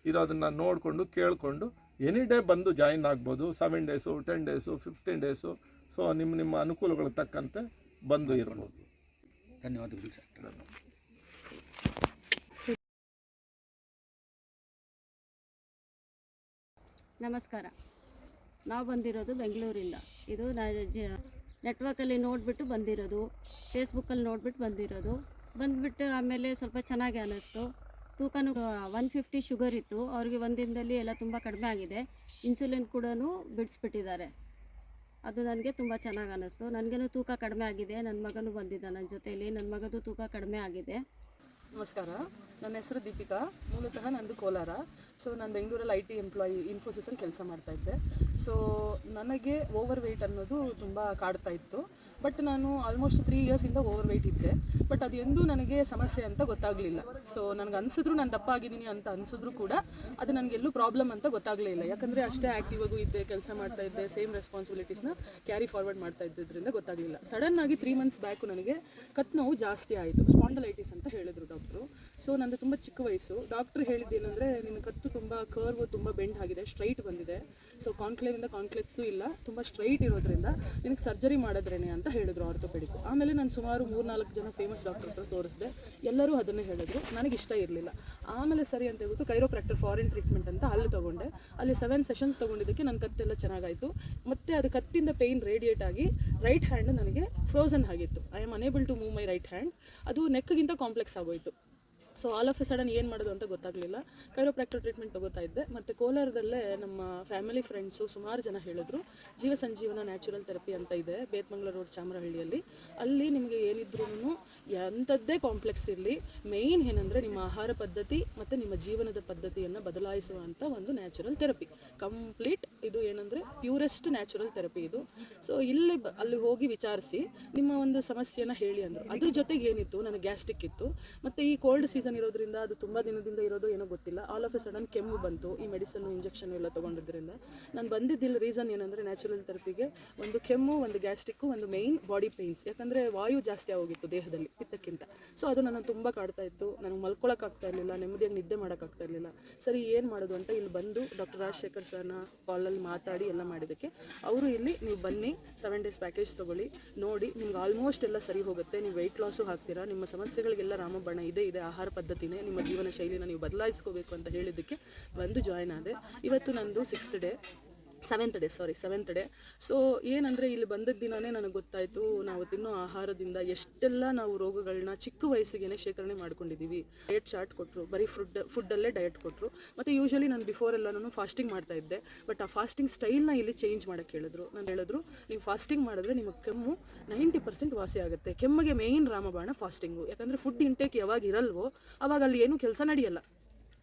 ಇರೋದನ್ನು ನೋಡಿಕೊಂಡು ಕೇಳಿಕೊಂಡು ಎನಿ ಡೇ ಬಂದು ಜಾಯಿನ್ ಆಗ್ಬೋದು. 7 ಡೇಸು, 10 ಡೇಸು, 15 ಡೇಸು. ಸೊ ನಿಮ್ಮ ಅನುಕೂಲಗಳಿಗೆ ತಕ್ಕಂತೆ ಬಂದು ಇರ್ಬೋದು. ಧನ್ಯವಾದಗಳು ಸರ್. ನಮಸ್ಕಾರ. ನಾವು ಬಂದಿರೋದು ಬೆಂಗಳೂರಿಂದ. ಇದು ನೆಟ್ವರ್ಕಲ್ಲಿ ನೋಡಿಬಿಟ್ಟು ಬಂದಿರೋದು, ಫೇಸ್ಬುಕ್ಕಲ್ಲಿ ನೋಡಿಬಿಟ್ಟು ಬಂದುಬಿಟ್ಟು ಆಮೇಲೆ ಸ್ವಲ್ಪ ಚೆನ್ನಾಗಿ ಅನ್ನಿಸ್ತು. ತೂಕನೂ 150 ಶುಗರ್ ಇತ್ತು. ಅವ್ರಿಗೆ ಒಂದಿನದಲ್ಲಿ ಎಲ್ಲ ತುಂಬ ಕಡಿಮೆ ಆಗಿದೆ. ಇನ್ಸುಲಿನ್ ಕೂಡ ಬಿಡಿಸ್ಬಿಟ್ಟಿದ್ದಾರೆ. ಅದು ನನಗೆ ತುಂಬ ಚೆನ್ನಾಗಿ ಅನ್ನಿಸ್ತು. ನನಗೇನು ತೂಕ ಕಡಿಮೆ ಆಗಿದೆ. ನನ್ನ ಮಗನೂ ಬಂದಿದ್ದ ನನ್ನ ಜೊತೆಯಲ್ಲಿ. ನನ್ನ ಮಗದು ತೂಕ ಕಡಿಮೆ ಆಗಿದೆ. ನಮಸ್ಕಾರ, ನನ್ನ ಹೆಸರು ದೀಪಿಕಾ. ಮೂಲತಃ ನಂದು ಕೋಲಾರ. ಸೊ ನಾನು ಬೆಂಗಳೂರಲ್ಲಿ IT ಎಂಪ್ಲಾಯಿ ಇನ್ಫೋಸಿಸಲ್ಲಿ ಕೆಲಸ ಮಾಡ್ತಾಯಿದ್ದೆ. ಸೊ ನನಗೆ ಓವರ್ ವೆಯ್ಟ್ ಅನ್ನೋದು ತುಂಬ ಕಾಡ್ತಾ ಇತ್ತು. ಬಟ್ ನಾನು ಆಲ್ಮೋಸ್ಟ್ 3 ಇಯರ್ಸಿಂದ ಓವರ್ ವೆಯ್ಟ್ ಇದ್ದೆ. ಬಟ್ ಅದು ಎಂದೂ ನನಗೆ ಸಮಸ್ಯೆ ಅಂತ ಗೊತ್ತಾಗಲಿಲ್ಲ. ಸೊ ನನಗೆ ಅನಿಸಿದ್ರು ನಾನು ದಪ್ಪ ಆಗಿದ್ದೀನಿ ಅಂತ ಅನಿಸಿದ್ರು ಕೂಡ ಅದು ನನಗೆಲ್ಲೂ ಪ್ರಾಬ್ಲಮ್ ಅಂತ ಗೊತ್ತಾಗಲೇ ಇಲ್ಲ. ಯಾಕಂದರೆ ಅಷ್ಟೇ ಆ್ಯಕ್ಟಿವ್ ಆಗೂ ಇದ್ದೆ, ಕೆಲಸ ಮಾಡ್ತಾಯಿದ್ದೆ, ಸೇಮ್ ರೆಸ್ಪಾನ್ಸಿಬಿಲಿಟೀಸ್ನ ಕ್ಯಾರಿ ಫಾರ್ವರ್ಡ್ ಮಾಡ್ತಾ ಇದ್ದಿದ್ದರಿಂದ ಗೊತ್ತಾಗಲಿಲ್ಲ. ಸಡನ್ನಾಗಿ 3 ಮಂತ್ಸ್ ಬ್ಯಾಕು ನನಗೆ ಕತ್ತು ನೋವು ಜಾಸ್ತಿ ಆಯಿತು. ಸ್ಪಾಂಡಲೈಟಿಸ್ ಅಂತ ಹೇಳಿದ್ರು ಡಾಕ್ಟ್ರು. ಸೊ ನಂದು ತುಂಬ ಚಿಕ್ಕ ವಯಸ್ಸು. ಡಾಕ್ಟ್ರು ಹೇಳಿದ್ದೇನೆಂದರೆ ನಿನ್ನ ಕತ್ತು ತುಂಬ ಕರ್ವ್, ತುಂಬ ಬೆಂಡ್ ಆಗಿದೆ, ಸ್ಟ್ರೈಟ್ ಬಂದಿದೆ. ಸೊ ಕಾನ್ಕ್ಲೇವಿಂದ ಕಾನ್ಕ್ಲೆಕ್ಸು ಇಲ್ಲ, ತುಂಬ ಸ್ಟ್ರೈಟ್ ಇರೋದ್ರಿಂದ ನಿನಗೆ ಸರ್ಜರಿ ಮಾಡಿದ್ರೇನೆ ಅಂತ ಹೇಳಿದ್ರು ಆರ್ಥೋಪೆಡಿಕ್. ಆಮೇಲೆ ನಾನು ಸುಮಾರು 3-4 ಜನ ಫೇಮಸ್ ಡಾಕ್ಟರ್ ಹತ್ರ ತೋರಿಸಿದೆ. ಎಲ್ಲರೂ ಅದನ್ನೇ ಹೇಳಿದ್ರು. ನನಗೆ ಇಷ್ಟ ಇರಲಿಲ್ಲ. ಆಮೇಲೆ ಸರಿ ಅಂತ ಹೇಳ್ಬಿಟ್ಟು ಕೈರೋಪ್ರಾಕ್ಟರ್ ಫಾರಿನ್ ಟ್ರೀಟ್ಮೆಂಟ್ ಅಂತ ಅಲ್ಲಿ ತೊಗೊಂಡೆ. ಅಲ್ಲಿ 7 ಸೆಷನ್ಸ್ ತೊಗೊಂಡಿದ್ದಕ್ಕೆ ನನ್ನ ಕತ್ತೆಲ್ಲ ಚೆನ್ನಾಗಾಯಿತು. ಮತ್ತು ಅದು ಕತ್ತಿಂದ ಪೇಯ್ನ್ ರೇಡಿಯೇಟ್ ಆಗಿ ರೈಟ್ ಹ್ಯಾಂಡ್ ನನಗೆ ಫ್ರೋಝನ್ ಆಗಿತ್ತು. I am unable to move my right hand. ಅದು ನೆಕ್ಗಿಂತ ಕಾಂಪ್ಲೆಕ್ಸ್ ಆಗೋಯಿತು. So all of a sudden ಏನು ಮಾಡೋದು ಅಂತ ಗೊತ್ತಾಗಲಿಲ್ಲ. ಕೈರೋಪ್ರಾಕ್ಟರ್ ಟ್ರೀಟ್ಮೆಂಟ್ ತೊಗೋತಾ ಇದ್ದೆ. ಮತ್ತು ಕೋಲಾರದಲ್ಲೇ ನಮ್ಮ ಫ್ಯಾಮಿಲಿ ಫ್ರೆಂಡ್ಸು ಸುಮಾರು ಜನ ಹೇಳಿದ್ರು, ಜೀವ ಸಂಜೀವನ ನ್ಯಾಚುರಲ್ ಥೆರಪಿ ಅಂತ ಇದೆ ಬೇತ್ಮಂಗ್ಲ ರೋಡ್, ಚಾಮರಹಳ್ಳಿಯಲ್ಲಿ. ಅಲ್ಲಿ ನಿಮಗೆ ಏನಿದ್ರೂ ಎಂಥದ್ದೇ ಕಾಂಪ್ಲೆಕ್ಸ್ ಇರಲಿ, ಮೇಯ್ನ್ ಏನಂದರೆ ನಿಮ್ಮ ಆಹಾರ ಪದ್ಧತಿ ಮತ್ತು ನಿಮ್ಮ ಜೀವನದ ಪದ್ಧತಿಯನ್ನು ಬದಲಾಯಿಸುವಂಥ ಒಂದು ನ್ಯಾಚುರಲ್ ಥೆರಪಿ. ಕಂಪ್ಲೀಟ್ ಇದು ಏನಂದರೆ ಪ್ಯೂರೆಸ್ಟ್ ನ್ಯಾಚುರಲ್ ಥೆರಪಿ ಇದು. ಸೊ ಅಲ್ಲಿ ಹೋಗಿ ವಿಚಾರಿಸಿ ನಿಮ್ಮ ಒಂದು ಸಮಸ್ಯೆನ ಹೇಳಿ ಅಂದರು. ಅದ್ರ ಜೊತೆಗೆ ಏನಿತ್ತು, ನನಗೆ ಗ್ಯಾಸ್ಟ್ರಿಕ್ ಇತ್ತು. ಮತ್ತು ಈ ಕೋಲ್ಡ್ ಸೀಸನ್ ಇರೋದ್ರಿಂದ ಅದು ತುಂಬ ದಿನದಿಂದ ಇರೋದು ಏನೋ ಗೊತ್ತಿಲ್ಲ, ಆಲ್ ಆಫ್ ಎ ಸಡನ್ ಕೆಮ್ಮು ಬಂತು. ಈ ಮೆಡಿಸನ್ನು ಇಂಜೆಕ್ಷನ್ ಎಲ್ಲ ತೊಗೊಂಡಿದ್ದರಿಂದ ನಾನು ಬಂದಿದ್ದಿಲ್ಲ. ರೀಸನ್ ಏನಂದರೆ ನ್ಯಾಚುರಲ್ ಥೆರಪಿಗೆ ಒಂದು ಕೆಮ್ಮು, ಒಂದು ಗ್ಯಾಸ್ಟ್ರಿಕ್ಕು, ಒಂದು ಮೇಯ್ನ್ ಬಾಡಿ ಪೇಯ್ನ್ಸ್. ಯಾಕಂದರೆ ವಾಯು ಜಾಸ್ತಿ ಆಗೋಗಿತ್ತು ದೇಹದಲ್ಲಿ ಪಿತ್ತಕ್ಕಿಂತ. ಸೊ ಅದು ನನ್ನ ತುಂಬ ಕಾಡ್ತಾ ಇತ್ತು. ನನಗೆ ಮಲ್ಕೊಳ್ಳೋಕ್ಕಾಗ್ತಾ ಇರಲಿಲ್ಲ, ನೆಮ್ಮದಿಯಾಗಿ ನಿದ್ದೆ ಮಾಡೋಕ್ಕಾಗ್ತಾ ಇರಲಿಲ್ಲ. ಸರಿ ಏನು ಮಾಡೋದು ಅಂತ ಇಲ್ಲಿ ಬಂದು ಡಾಕ್ಟರ್ ರಾಜಶೇಖರ್ ಸರ್ನ ಕಾಲಲ್ಲಿ ಮಾತಾಡಿ ಎಲ್ಲ ಮಾಡಿದ್ದಕ್ಕೆ ಅವರು ಇಲ್ಲಿ ನೀವು ಬನ್ನಿ, 7 ಡೇಸ್ ಪ್ಯಾಕೇಜ್ ತೊಗೊಳ್ಳಿ, ನೋಡಿ ನಿಮ್ಗೆ ಆಲ್ಮೋಸ್ಟ್ ಎಲ್ಲ ಸರಿ ಹೋಗುತ್ತೆ. ನೀವು ವೆಯ್ಟ್ ಲಾಸು ಆಗ್ತೀರಾ, ನಿಮ್ಮ ಸಮಸ್ಯೆಗಳಿಗೆಲ್ಲ ರಾಮಬಾಣ ಇದೆ. ಆಹಾರ ಪದ್ಧತಿನೇ, ನಿಮ್ಮ ಜೀವನ ಶೈಲಿನ ನೀವು ಬದಲಾಯಿಸ್ಕೋಬೇಕು ಅಂತ ಹೇಳಿದ್ದಕ್ಕೆ ಬಂದು ಜಾಯ್ನ್ ಆದೆ. ಇವತ್ತು ನಂದು 7th ಡೇ. ಸೊ ಏನಂದರೆ ಇಲ್ಲಿ ಬಂದದ್ದು ದಿನವೇ ನನಗೆ ಗೊತ್ತಾಯಿತು, ನಾವು ತಿನ್ನೋ ಆಹಾರದಿಂದ ಎಷ್ಟೆಲ್ಲ ನಾವು ರೋಗಗಳನ್ನ ಚಿಕ್ಕ ವಯಸ್ಸಿಗೆ ಶೇಖರಣೆ ಮಾಡ್ಕೊಂಡಿದ್ದೀವಿ. ಡಯಟ್ ಚಾರ್ಟ್ ಕೊಟ್ಟರು, ಬರೀ ಫುಡ್ಡಲ್ಲೇ ಡಯಟ್ ಕೊಟ್ಟರು. ಮತ್ತು ಯೂಶ್ವಲಿ ನಾನು ಬಿಫೋರ್ ಎಲ್ಲ ನಾನು ಫಾಸ್ಟಿಂಗ್ ಮಾಡ್ತಾ ಇದ್ದೆ. ಬಟ್ ಆ ಫಾಸ್ಟಿಂಗ್ ಸ್ಟೈಲ್ನ ಇಲ್ಲಿ ಚೇಂಜ್ ಮಾಡೋಕ್ಕೆ ಹೇಳಿದ್ರು. ನೀವು ಫಾಸ್ಟಿಂಗ್ ಮಾಡಿದ್ರೆ ನಿಮ್ಮ ಕೆಮ್ಮು 90% ವಾಸಿ ಆಗುತ್ತೆ. ಕೆಮ್ಮಿಗೆ ಮೇಯ್ನ್ ರಾಮಬಾಣ ಫಾಸ್ಟಿಂಗು. ಯಾಕಂದರೆ ಫುಡ್ ಇಂಟೇಕ್ ಯಾವಾಗ ಇರಲ್ವೋ ಅವಾಗ ಅಲ್ಲಿ ಏನೂ ಕೆಲಸ ನಡೆಯಲ್ಲ.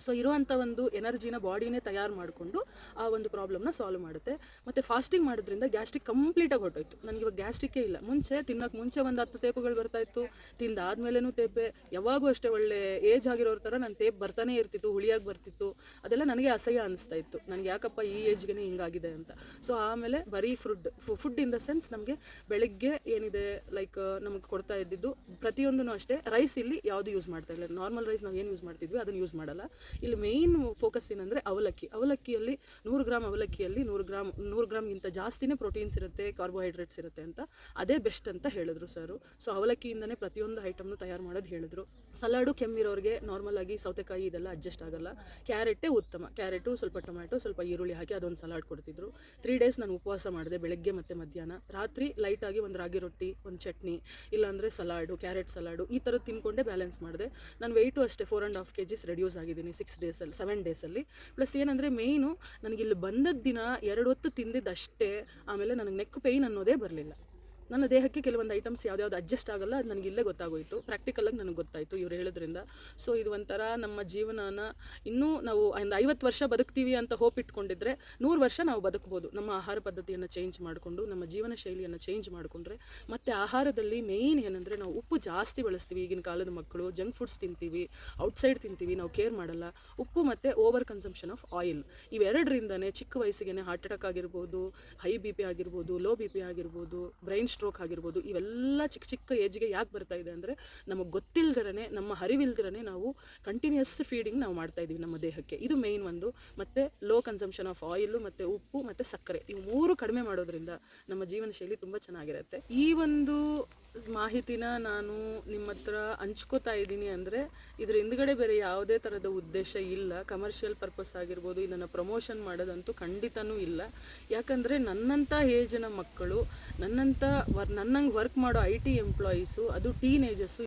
ಸೊ ಇರುವಂಥ ಒಂದು ಎನರ್ಜಿನ ಬಾಡಿನೇ ತಯಾರು ಮಾಡಿಕೊಂಡು ಆ ಒಂದು ಪ್ರಾಬ್ಲಮ್ನ ಸಾಲ್ವ್ ಮಾಡುತ್ತೆ. ಮತ್ತು ಫಾಸ್ಟಿಂಗ್ ಮಾಡೋದ್ರಿಂದ ಗ್ಯಾಸ್ಟ್ರಿಕ್ ಕಂಪ್ಲೀಟಾಗಿ ಹೊರಟೋಯ್ತು. ನನಗೆ ಇವಾಗ ಗ್ಯಾಸ್ಟ್ರಿಕ್ಕೇ ಇಲ್ಲ. ತಿನ್ನೋಕ್ಕೆ ಮುಂಚೆ ಒಂದು 10 ತೇಪುಗಳು ಬರ್ತಾಯಿತ್ತು, ತಿಂದಾದ್ಮೇಲೂ ತೇಪೆ. ಯಾವಾಗೂ ಅಷ್ಟೇ ಒಳ್ಳೆ ಏಜ್ ಆಗಿರೋರ ಥರ ನನ್ನ ತೇಪು ಬರ್ತಾನೆ ಇರ್ತಿತ್ತು, ಹುಳಿಯಾಗಿ ಬರ್ತಿತ್ತು. ಅದೆಲ್ಲ ನನಗೆ ಅಸಹ್ಯ ಅನಿಸ್ತಾ ಇತ್ತು, ನನಗೆ ಯಾಕಪ್ಪ ಈ ಏಜ್ಗೆ ಹಿಂಗಾಗಿದೆ ಅಂತ. ಸೊ ಆಮೇಲೆ ಬರೀ ಫುಡ್ ಇನ್ ದ ಸೆನ್ಸ್ ನಮಗೆ ಬೆಳಗ್ಗೆ ಏನಿದೆ ಲೈಕ್ ನಮಗೆ ಕೊಡ್ತಾ ಇದ್ದಿದ್ದು ಪ್ರತಿಯೊಂದೂ ಅಷ್ಟೇ. ರೈಸ್ ಇಲ್ಲಿ ಯಾವುದು ಯೂಸ್ ಮಾಡ್ತಾ ಇಲ್ಲ. ನಾರ್ಮಲ್ ರೈಸ್ ನಾವು ಏನು ಯೂಸ್ ಮಾಡ್ತಿದ್ವಿ ಅದನ್ನು ಯೂಸ್ ಮಾಡಲ್ಲ. ಇಲ್ಲಿ ಮೇಯ್ನ್ ಫೋಕಸ್ ಏನಂದರೆ ಅವಲಕ್ಕಿಯಲ್ಲಿ 100 ಗ್ರಾಮ್ ಅವಲಕ್ಕಿಯಲ್ಲಿ 100 ಗ್ರಾಮ್ಗಿಂತ ಜಾಸ್ತಿನೇ ಪ್ರೋಟೀನ್ಸ್ ಇರುತ್ತೆ, ಕಾರ್ಬೋಹೈಡ್ರೇಟ್ಸ್ ಇರುತ್ತೆ ಅಂತ. ಅದೇ ಬೆಸ್ಟ್ ಅಂತ ಹೇಳಿದ್ರು ಸರು. ಸೊ ಅವಲಕ್ಕಿಯಿಂದನೇ ಪ್ರತಿಯೊಂದು ಐಟಮ್ನು ತಯಾರು ಮಾಡೋದು ಹೇಳಿದ್ರು. ಸಲಾಡು ಕೆಮ್ಮಿರೋರಿಗೆ ನಾರ್ಮಲ್ ಆಗಿ ಸೌತೆಕಾಯಿ ಇದೆಲ್ಲ ಅಡ್ಜಸ್ಟ್ ಆಗಲ್ಲ, ಕ್ಯಾರೆಟೇ ಉತ್ತಮ. ಕ್ಯಾರೆಟು, ಸ್ವಲ್ಪ ಟೊಮ್ಯಾಟೊ, ಸ್ವಲ್ಪ ಈರುಳ್ಳಿ ಹಾಕಿ ಅದೊಂದು ಸಲಾಡ್ ಕೊಡ್ತಿದ್ರು. 3 ಡೇಸ್ ನಾನು ಉಪವಾಸ ಮಾಡಿದೆ, ಬೆಳಗ್ಗೆ ಮತ್ತು ಮಧ್ಯಾಹ್ನ. ರಾತ್ರಿ ಲೈಟಾಗಿ ಒಂದು ರಾಗಿ ರೊಟ್ಟಿ, ಒಂದು ಚಟ್ನಿ, ಇಲ್ಲಾಂದರೆ ಸಲಾಡು, ಕ್ಯಾರೆಟ್ ಸಲಾಡು ಈ ಥರದ್ದು ತಿನ್ಕೊಂಡೆ ಬ್ಯಾಲೆನ್ಸ್ ಮಾಡಿದೆ. ನಾನು ವೆಯ್ಟು ಅಷ್ಟೇ 4.5 kg ರೆಡ್ಯೂಸ್ ಆಗಿದ್ದೀನಿ 7 ಡೇಸಲ್ಲಿ. ಪ್ಲಸ್ ಏನಂದರೆ ಮೇಯ್ನು ನನಗಿಲ್ಲಿ ಬಂದದ್ದು ದಿನ 2 ಹೊತ್ತು ತಿಂದಿದ್ದಷ್ಟೇ. ಆಮೇಲೆ ನನಗೆ ನೆಕ್ ಪೇಯ್ನ್ ಅನ್ನೋದೇ ಬರಲಿಲ್ಲ. ನನ್ನ ದೇಹಕ್ಕೆ ಕೆಲವೊಂದು ಐಟಮ್ಸ್ ಯಾವ್ದು ಅಡ್ಜಸ್ಟ್ ಆಗಲ್ಲ, ಅದು ನನಗೆ ಇಲ್ಲೇ ಗೊತ್ತಾಗೋಯಿತು. ಪ್ರಾಕ್ಟಿಕಲಾಗಿ ನನಗೆ ಗೊತ್ತಾಯಿತು ಇವ್ರು ಹೇಳೋದ್ರಿಂದ. ಸೊ ಇದು ಒಂಥರ ನಮ್ಮ ಜೀವನನ ಇನ್ನೂ ನಾವು ಒಂದು 50 ವರ್ಷ ಬದುಕ್ತೀವಿ ಅಂತ ಹೋಪ್ ಇಟ್ಕೊಂಡಿದ್ರೆ 100 ವರ್ಷ ನಾವು ಬದುಕ್ಬೋದು. ನಮ್ಮ ಆಹಾರ ಪದ್ಧತಿಯನ್ನು ಚೇಂಜ್ ಮಾಡಿಕೊಂಡು, ನಮ್ಮ ಜೀವನ ಶೈಲಿಯನ್ನು ಚೇಂಜ್ ಮಾಡಿಕೊಂಡ್ರೆ. ಮತ್ತು ಆಹಾರದಲ್ಲಿ ಮೇಯ್ನ್ ಏನಂದರೆ ನಾವು ಉಪ್ಪು ಜಾಸ್ತಿ ಬಳಸ್ತೀವಿ. ಈಗಿನ ಕಾಲದ ಮಕ್ಕಳು ಜಂಕ್ ಫುಡ್ಸ್ ತಿಂತೀವಿ, ಔಟ್ಸೈಡ್ ತಿಂತೀವಿ, ನಾವು ಕೇರ್ ಮಾಡಲ್ಲ. ಉಪ್ಪು ಮತ್ತು ಓವರ್ ಕನ್ಸಂಪ್ಷನ್ ಆಫ್ ಆಯಿಲ್, ಇವೆರಡರಿಂದನೇ ಚಿಕ್ಕ ವಯಸ್ಸಿಗೆ ಹಾರ್ಟ್ ಅಟ್ಯಾಕ್ ಆಗಿರ್ಬೋದು, ಹೈ BP ಆಗಿರ್ಬೋದು, ಲೋ BP ಆಗಿರ್ಬೋದು, ಬ್ರೈನ್ ಸ್ಟ್ರೋಕ್ ಆಗಿರ್ಬೋದು. ಇವೆಲ್ಲ ಚಿಕ್ಕ ಏಜ್ಗೆ ಯಾಕೆ ಬರ್ತಾ ಇದೆ ಅಂದರೆ ನಮಗೆ ಗೊತ್ತಿಲ್ದಿರೇ, ನಮ್ಮ ಅರಿವಿಲ್ದಿರೇ ನಾವು ಕಂಟಿನ್ಯೂಸ್ ಫೀಡಿಂಗ್ ನಾವು ಮಾಡ್ತಾ ಇದ್ದೀವಿ ನಮ್ಮ ದೇಹಕ್ಕೆ. ಇದು ಮೇಯ್ನ್ ಒಂದು. ಮತ್ತು ಲೋ ಕನ್ಸಂಪ್ಷನ್ ಆಫ್ ಆಯಿಲು, ಮತ್ತು ಉಪ್ಪು ಮತ್ತು ಸಕ್ಕರೆ, ಇವು 3 ಕಡಿಮೆ ಮಾಡೋದ್ರಿಂದ ನಮ್ಮ ಜೀವನ ಶೈಲಿ ತುಂಬ ಚೆನ್ನಾಗಿರುತ್ತೆ. ಈ ಒಂದು ಮಾಹಿತಿನ ನಾನು ನಿಮ್ಮ ಹತ್ರ ಹಂಚ್ಕೋತಾ ಇದ್ದೀನಿ ಅಂದರೆ ಇದ್ರ ಹಿಂದ್ಗಡೆ ಬೇರೆ ಯಾವುದೇ ಥರದ ಉದ್ದೇಶ ಇಲ್ಲ. ಕಮರ್ಷಿಯಲ್ ಪರ್ಪಸ್ ಆಗಿರ್ಬೋದು, ಇದನ್ನು ಪ್ರಮೋಷನ್ ಮಾಡೋದಂತೂ ಖಂಡಿತನೂ ಇಲ್ಲ. ಯಾಕಂದರೆ ನನ್ನಂಥ ಏಜಿನ ಮಕ್ಕಳು, ನನ್ನಂಗೆ ವರ್ಕ್ ಮಾಡೋ IT ಎಂಪ್ಲಾಯೀಸು, ಅದು ಟೀನೇಜಸ್ಸು,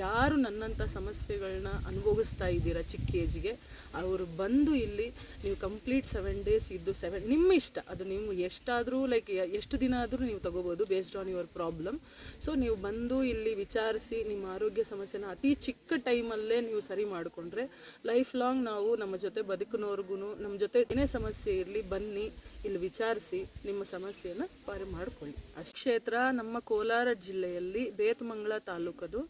ಯಾರು ನನ್ನಂಥ ಸಮಸ್ಯೆಗಳನ್ನ ಅನುಭವಿಸ್ತಾ ಇದ್ದೀರಾ ಚಿಕ್ಕ ಏಜಿಗೆ, ಅವರು ಬಂದು ಇಲ್ಲಿ ನೀವು ಕಂಪ್ಲೀಟ್ 7 ಡೇಸ್ ಇದ್ದು ನಿಮ್ಮ ಇಷ್ಟ, ಅದು ನೀವು ಎಷ್ಟಾದರೂ ಲೈಕ್ ಎಷ್ಟು ದಿನ ಆದರೂ ನೀವು ತೊಗೋಬೋದು based on your problem. So ನೀವು ಬಂದು ಇಲ್ಲಿ ವಿಚಾರಿಸಿ ನಿಮ್ಮ ಆರೋಗ್ಯ ಸಮಸ್ಯೆನ ಅತಿ ಚಿಕ್ಕ ಟೈಮಲ್ಲೇ ನೀವು ಸರಿ ಮಾಡಿಕೊಂಡ್ರೆ ಲೈಫ್ ಲಾಂಗ್ ನಾವು ನಮ್ಮ ಜೊತೆ ಬದುಕಿನವ್ರಿಗೂ, ನಮ್ಮ ಜೊತೆ ಏನೇ ಸಮಸ್ಯೆ ಇರಲಿ ಬನ್ನಿ ಇಲ್ಲಿ ವಿಚಾರಿಸಿ ನಿಮ್ಮ ಸಮಸ್ಯೆಯನ್ನು ಪಾರು ಮಾಡಿಕೊಳ್ಳಿ. ಕ್ಷೇತ್ರ ನಮ್ಮ ಕೋಲಾರ ಜಿಲ್ಲೆಯಲ್ಲಿ ಬೇತಮಂಗಲ ತಾಲೂಕದು.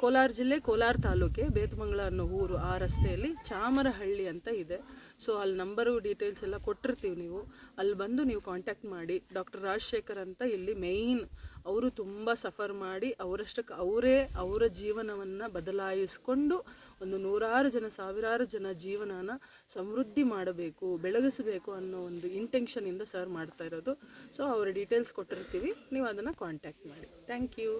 ಕೋಲಾರ ಜಿಲ್ಲೆ, ಕೋಲಾರ ತಾಲೂಕೆ, ಬೇತಮಂಗಲ ಅನ್ನೋ ಊರು. ಆ ರಸ್ತೆಯಲ್ಲಿ ಚಾಮರಹಳ್ಳಿ ಅಂತ ಇದೆ. ಸೊ ಅಲ್ಲಿ ನಂಬರು ಡೀಟೇಲ್ಸ್ ಎಲ್ಲ ಕೊಟ್ಟಿರ್ತೀವಿ. ನೀವು ಅಲ್ಲಿ ಬಂದು ನೀವು ಕಾಂಟ್ಯಾಕ್ಟ್ ಮಾಡಿ. ಡಾಕ್ಟರ್ ರಾಜಶೇಖರ್ ಅಂತ ಇಲ್ಲಿ ಮೇಯ್ನ್, ಅವರು ತುಂಬ ಸಫರ್ ಮಾಡಿ ಅವರಷ್ಟಕ್ಕೆ ಅವರೇ ಅವರ ಜೀವನವನ್ನು ಬದಲಾಯಿಸಿಕೊಂಡು ಒಂದು 100 ಜನ, 1000 ಜನ ಜೀವನನ ಸಮೃದ್ಧಿ ಮಾಡಬೇಕು, ಬೆಳಗಿಸಬೇಕು ಅನ್ನೋ ಒಂದು ಇಂಟೆನ್ಷನಿಂದ ಸರ್ ಮಾಡ್ತಾ ಇರೋದು. ಸೊ ಅವರ ಡೀಟೇಲ್ಸ್ ಕೊಟ್ಟಿರ್ತೀವಿ, ನೀವು ಅದನ್ನು ಕಾಂಟ್ಯಾಕ್ಟ್ ಮಾಡಿ. Thank you.